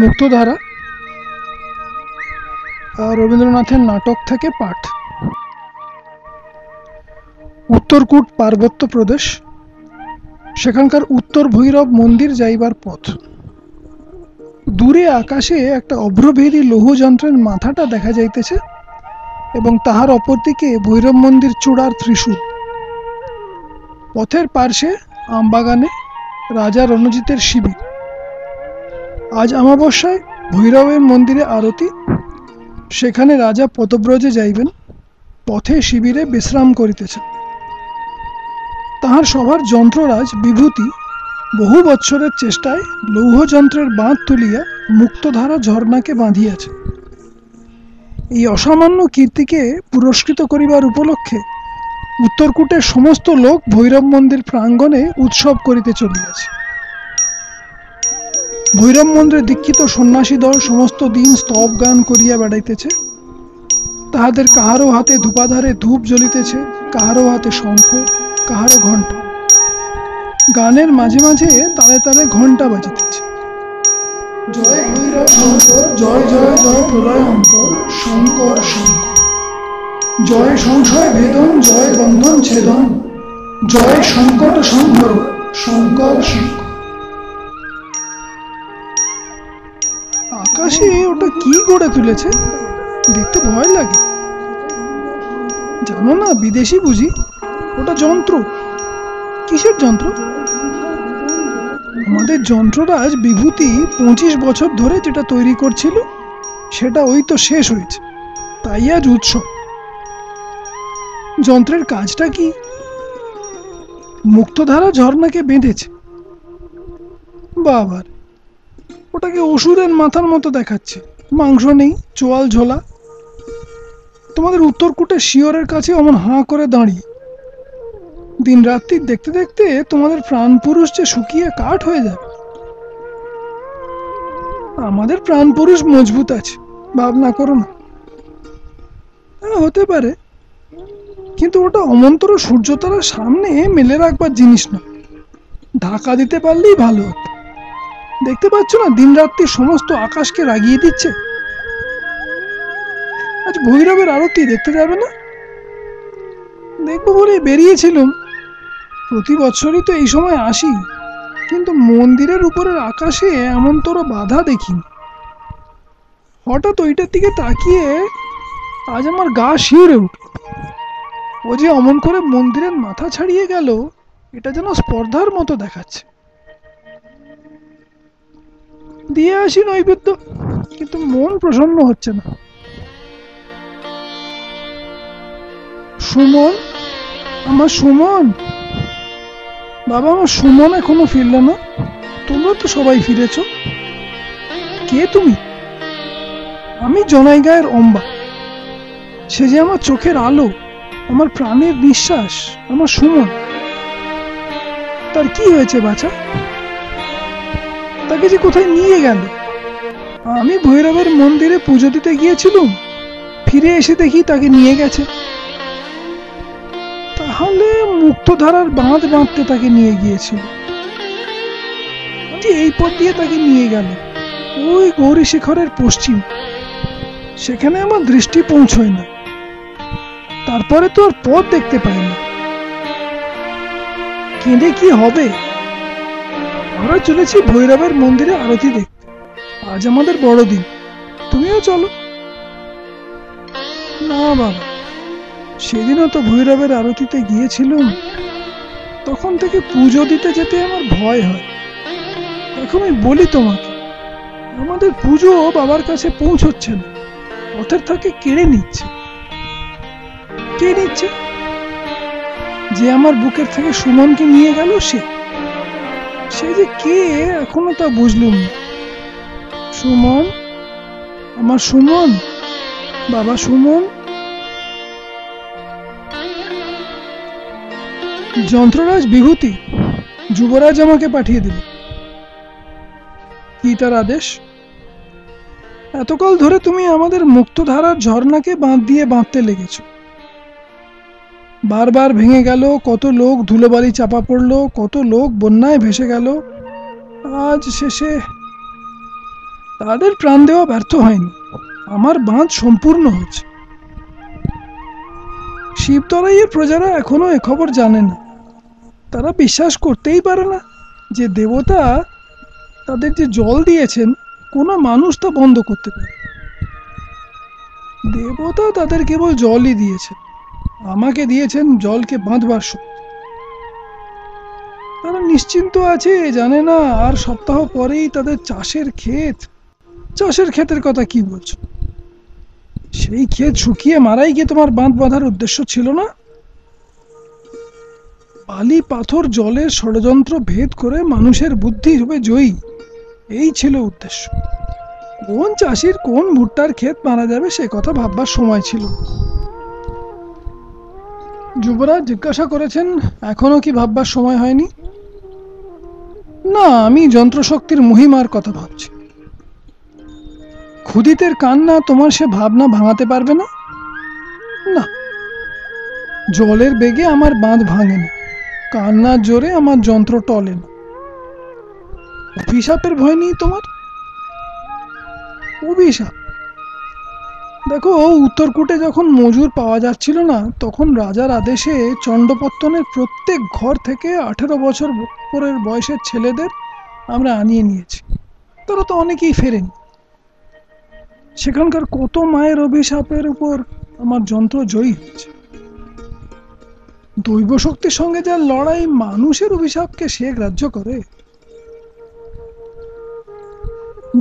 মুক্তধারা রবীন্দ্রনাথের নাটক থেকে পাঠ। উত্তরকূট পার্বত্য প্রদেশ, সেখানকার উত্তর ভৈরব মন্দির যাইবার পথ। দূরে আকাশে একটা অভ্রভেদী লৌহযন্ত্রের মাথাটা দেখা যাইতেছে এবং তাহার অপরদিকে ভৈরব মন্দির চূড়ার ত্রিশূল। পথের পার্শ্বে আমবাগানে রাজা রণজিতের শিবির। আজ অমাবস্যায় ভৈরবের মন্দিরে আরতি, সেখানে রাজা পদব্রজে যাইবেন। পথে শিবিরে বিশ্রাম করিতেছেন। তাহার সভার যন্ত্ররাজ বিভূতি বহু বৎসরের চেষ্টায় লৌহযন্ত্রের বাঁধ তুলিয়া মুক্তধারা ঝর্ণাকে বাঁধিয়াছে। এই অসামান্য কীর্তিকে পুরস্কৃত করিবার উপলক্ষে উত্তরকূটের সমস্ত লোক ভৈরব মন্দির প্রাঙ্গণে উৎসব করিতে চলিয়াছে। ভৈরব মন্দিরে দীক্ষিত সন্ন্যাসী দল সমস্ত দিন স্তব গান করিয়া বেড়াইতেছে। তাহাদের কাহারও হাতে ধূপাধারে ধূপ জ্বলিতেছে, কাহারও হাতে শঙ্খ, কাহারও ঘণ্টা। গানের মাঝে মাঝে তালে তালে ঘণ্টা বাজিতেছে। জয় ভৈরব শঙ্কর, জয় জয় জয় প্রলয়ঙ্কর, শঙ্কর শঙ্কর। জয় সংশয় ভেদন, জয় বন্ধন ছেদন, জয় সংকট সংহর, শঙ্কর শঙ্কর। আকাশে ওটা কি গড়ে তুলেছে, দেখতে ভয় লাগে। জানো না, বিদেশি বুঝি? ওটা যন্ত্র। কিসের যন্ত্র? আমাদের যন্ত্ররাজ বিভূতি 25 বছর ধরে যেটা তৈরি করছিল, সেটা ওই তো শেষ হয়েছে, তাই আজ উৎসব। যন্ত্রের কাজটা কি? মুক্তধারা ঝর্ণাকে বেঁধেছে। বাবার, ওটাকে অসুরের মাথার মতো দেখাচ্ছে। মাংস নেই, চোয়াল ঝোলা। তোমাদের উত্তরকূটের শিয়রের কাছে অমন হাঁ করে দাঁড়িয়ে। দিন রাত্রি দেখতে দেখতে তোমাদের প্রাণ পুরুষ যে শুকিয়ে কাঠ হয়ে যাবে। আমাদের প্রাণ পুরুষ মজবুত আছে, ভাবনা করো না। হতে পারে, কিন্তু ওটা অমন্তর সূর্যতারার সামনে মেলে রাখবার জিনিস না। ঢাকা দিতে পারলেই ভালো হতো। দেখতে পাচ্ছ না, দিন রাত্রি সমস্ত আকাশকে রাগিয়ে দিচ্ছে। আজ ভৈরবের আরতি দেখতে যাবে না? দেখবো বলে বেরিয়েছিলাম। প্রতি বছরই তো এই সময় আসি, কিন্তু মন্দিরের উপরের আকাশে এমন তোর বাধা দেখিনি। হঠাৎ ওইটার দিকে তাকিয়ে আজ আমার গা শিউরে উঠল। ও যে অমন করে মন্দিরের মাথা ছাড়িয়ে গেল, এটা যেন স্পর্ধার মতো দেখাচ্ছে। দিয়ে আসি নৈবেদ্য, কিন্তু মন প্রসন্ন হচ্ছে না। সুমন, আমার সুমন, বাবা, আমার সুমন এখনো ফিরল না। তোমরা তো সবাই ফিরেছ। কে তুমি? আমি জনাই গায়ের অম্বা। সে যে আমার চোখের আলো, আমার প্রাণের নিঃশ্বাস, আমার সুমন। তার কি হয়েছে বাছা? তাকে যে কোথায় নিয়ে গেল? আমি ভৈরবের মন্দিরে পুজো দিতে গিয়েছিলাম, ফিরে এসে দেখি তাকে নিয়ে গেছে। তাহলে মুক্তধারার বাঁধ বাঁধতে তাকে নিয়ে গিয়েছিল। এই পথ দিয়ে তাকে নিয়ে গেল, ওই গৌরী শিখরের পশ্চিম। সেখানে আমার দৃষ্টি পৌঁছয় না। তারপরে তো আর পথ দেখতে পাই না। কেঁদে কি হবে? আমরা চলেছি ভৈরবের মন্দিরে আরতি দেখতে। আজ আমাদের বড়দিন, তুমিও চলো। না বাবা, সেদিনও তো ভৈরবের আরতিতে গিয়েছিলাম। তখন থেকে পুজো দিতে যেতে আমার ভয় হয়। এখন আমি বলি তোমাকে, আমাদের পুজো বাবার কাছে পৌঁছচ্ছে না, পথের থাকে কেড়ে নিচ্ছে। কে নিচ্ছে? যে আমার বুকের থেকে সুমনকে নিয়ে গেল, সে যে কে এখনো তা বুঝলুম না। সুমন, আমার সুমন, বাবা সুমন। যন্ত্ররাজ বিভূতি যুবরাজ আমাকে পাঠিয়ে দিল। কি তার আদেশ? এতকাল ধরে তুমি আমাদের মুক্তধারার ঝর্ণাকে বাঁধ দিয়ে বাঁধতে লেগেছ। বারবার ভেঙে গেল, কত লোক ধুলোবালি চাপা পড়লো, কত লোক বন্যায় ভেসে গেল। আজ শেষে তাদের প্রাণ দেওয়া ব্যর্থ হয়নি, আমার বাঁধ সম্পূর্ণ হয়েছে। শিবতলাইয়ের প্রজারা এখনো এ খবর জানে না। তারা বিশ্বাস করতেই পারে না যে দেবতা তাদের যে জল দিয়েছেন কোনো মানুষ তা বন্ধ করতে পারে। দেবতা তাদের কেবল জলই দিয়েছেন, আমাকে দিয়েছেন জলকে বাঁধবার শক্তি। তারা নিশ্চিন্ত আছে, জানে না আর সপ্তাহ পরেই তাদের চাষের ক্ষেতের কথা কি বলছো? সেই ক্ষেত শুকিয়ে মারাই কি তোমার বাঁধ বাঁধার উদ্দেশ্য ছিল না? বালি পাথর জলের ষড়যন্ত্র ভেদ করে মানুষের বুদ্ধি হবে জয়ী, এই ছিল উদ্দেশ্য। কোন চাষির কোন ভুট্টার ক্ষেত মারা যাবে সে কথা ভাববার সময় ছিল। যুবরাজ জিজ্ঞাসা করেছেন, এখনো কি ভাববার সময় হয়নি? না, আমি যন্ত্রশক্তির মহিমার কথা ভাবছি। ক্ষুদিতের কান্না তোমার সে ভাবনা ভাঙাতে পারবে না। না, জলের বেগে আমার বাঁধ ভাঙে না, কান্নার জোরে আমার যন্ত্র টলে না। অভিশাপের ভয় নেই তোমার? অভিশাপ? দেখো, উত্তরকূটে যখন মজুর পাওয়া যাচ্ছিল না, তখন রাজার আদেশে চণ্ডপত্তনের প্রত্যেক ঘর থেকে 18 বছর পরের বয়সের ছেলেদের আমরা আনিয়ে নিয়েছি। তারা তো অনেকেই ফেরেনি। সেখানকার কত মায়ের অভিশাপের উপর আমার যন্ত্র জয়ী হয়েছে। দৈব শক্তির সঙ্গে যার লড়াই, মানুষের অভিশাপকে সে গ্রাহ্য করে?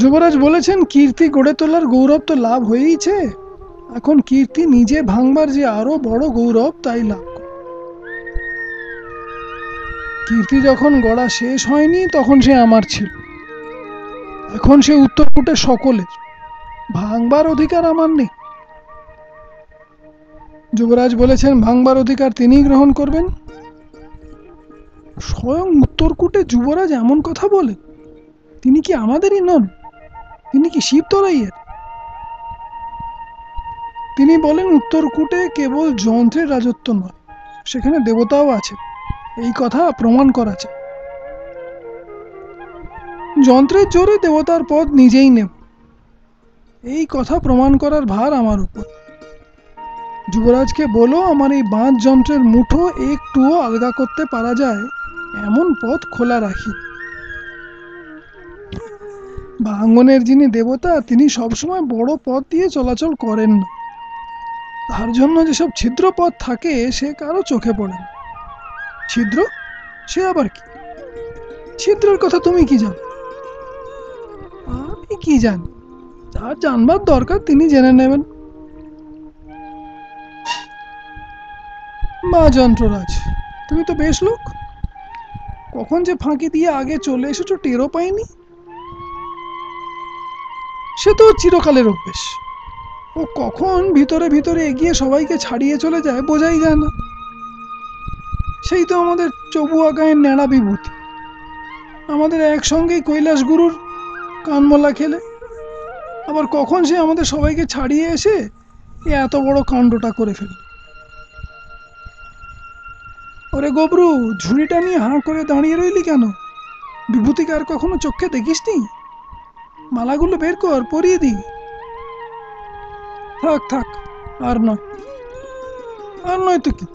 যুবরাজ বলেছেন, কীর্তি গড়ে তোলার গৌরব তো লাভ হয়েইছে, এখন কীর্তি নিজে ভাঙবার যে আরো বড় গৌরব তাই লাভ করে। কীর্তি যখন গড়া শেষ হয়নি তখন সে আমার ছিল, এখন সে উত্তরকূটের সকলের, ভাঙবার অধিকার আমার নেই। যুবরাজ বলেছেন, ভাঙবার অধিকার তিনিই গ্রহণ করবেন। স্বয়ং উত্তরকূটে যুবরাজ এমন কথা বলেন? তিনি কি আমাদেরই নন? তিনি কি শিবতলাইয়ের? তিনি বলেন, উত্তরকূটে কেবল যন্ত্রের রাজত্ব নয়, সেখানে দেবতাও আছে, এই কথা প্রমাণ করা চাই। যন্ত্রের জোরে দেবতার পদ নিজেই নেব, এই কথা প্রমাণ করার ভার আমার উপর। যুবরাজকে বলো, আমার এই বাঁধ যন্ত্রের মুঠো একটুও আলগা করতে পারা যায় এমন পথ খোলা রাখি। ভাঙনের যিনি দেবতা, তিনি সবসময় বড় পথ দিয়ে চলাচল করেন না। তার জন্য যেসব ছিদ্র পথ থাকে সে কারো চোখে পড়ে না। ছিদ্র? সে আবার কি? ছিদ্রের কথা তুমি কি জানো? আমি কি জানি? যার জানবার দরকার তিনি জেনে নেবেন। মা যন্ত্ররাজ, তুমি তো বেশ লোক, কখন যে ফাঁকি দিয়ে আগে চলে এসেছো টেরও পাইনি। সে তো চিরকালের অভ্যেস, ও কখন ভিতরে ভিতরে এগিয়ে সবাইকে ছাড়িয়ে চলে যায় বোঝাই যায় না। সেই তো আমাদের চবুয়া গায়ের ন্যাড়া বিভূতি, আমাদের একসঙ্গেই কৈলাস গুরুর কানমলা খেলে, আবার কখন সে আমাদের সবাইকে ছাড়িয়ে এসে এত বড় কাণ্ডটা করে ফেলে। ওরে গবরু, ঝুড়িটা নিয়ে হাঁ করে দাঁড়িয়ে রইলি কেন? বিভূতিকে আর কখনো চোখে দেখিসনি? মালাগুলো বের কর, পরিয়ে দিই। থাক থাক, আর নয় তো কি।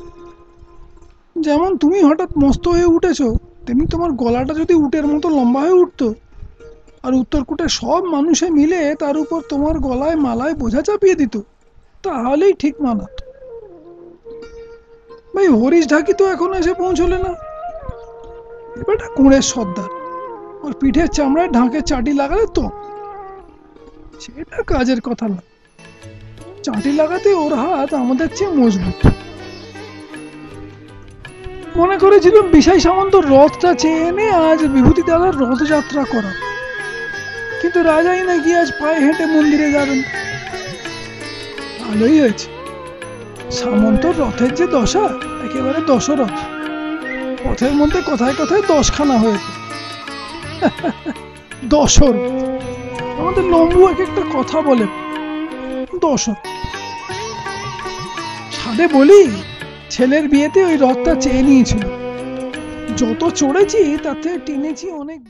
যেমন তুমি হঠাৎ মস্ত হয়ে উঠেছো, তেমনি তোমার গলাটা যদি উটের মতো লম্বা হয়ে উঠতো, আর উত্তরকূটের সব মানুষে মিলে তার উপর তোমার গলায় মালায় বোঝা চাপিয়ে দিত, তাহলেই ঠিক মানাত। ভাই, হরিশ ঢাকি তো এখনো এসে পৌঁছলে না। এবারটা কুঁড়ের সর্দার, ওর পিঠের চামড়ায় ঢাকে চাটি লাগালে তো সেটা কাজের কথা না। চাটি লাগাতে ওর হাত আমাদের চেয়ে মজবুত। মনে করেছিলাম বিশাই সামন্ত রথটা চেয়ে এনে আজ বিভূতি দাদার রথযাত্রা করা, কিন্তু রাজাই নাকি আজ পায়ে হেঁটে মন্দিরে যাবেন। ভালোই হয়েছে, সামন্তর রথের যে দশা, একেবারে দশরথ, পথের মধ্যে কথায় কথায় 10খানা হয়েছে। দশরথ, আমাদের লম্বু এক একটা কথা বলে দশরথ। সাধে বলি, ছেলের বিয়েতে ওই রথটা চেয়ে নিয়েছিল, যত চড়েছি তাতে টেনেছি অনেক।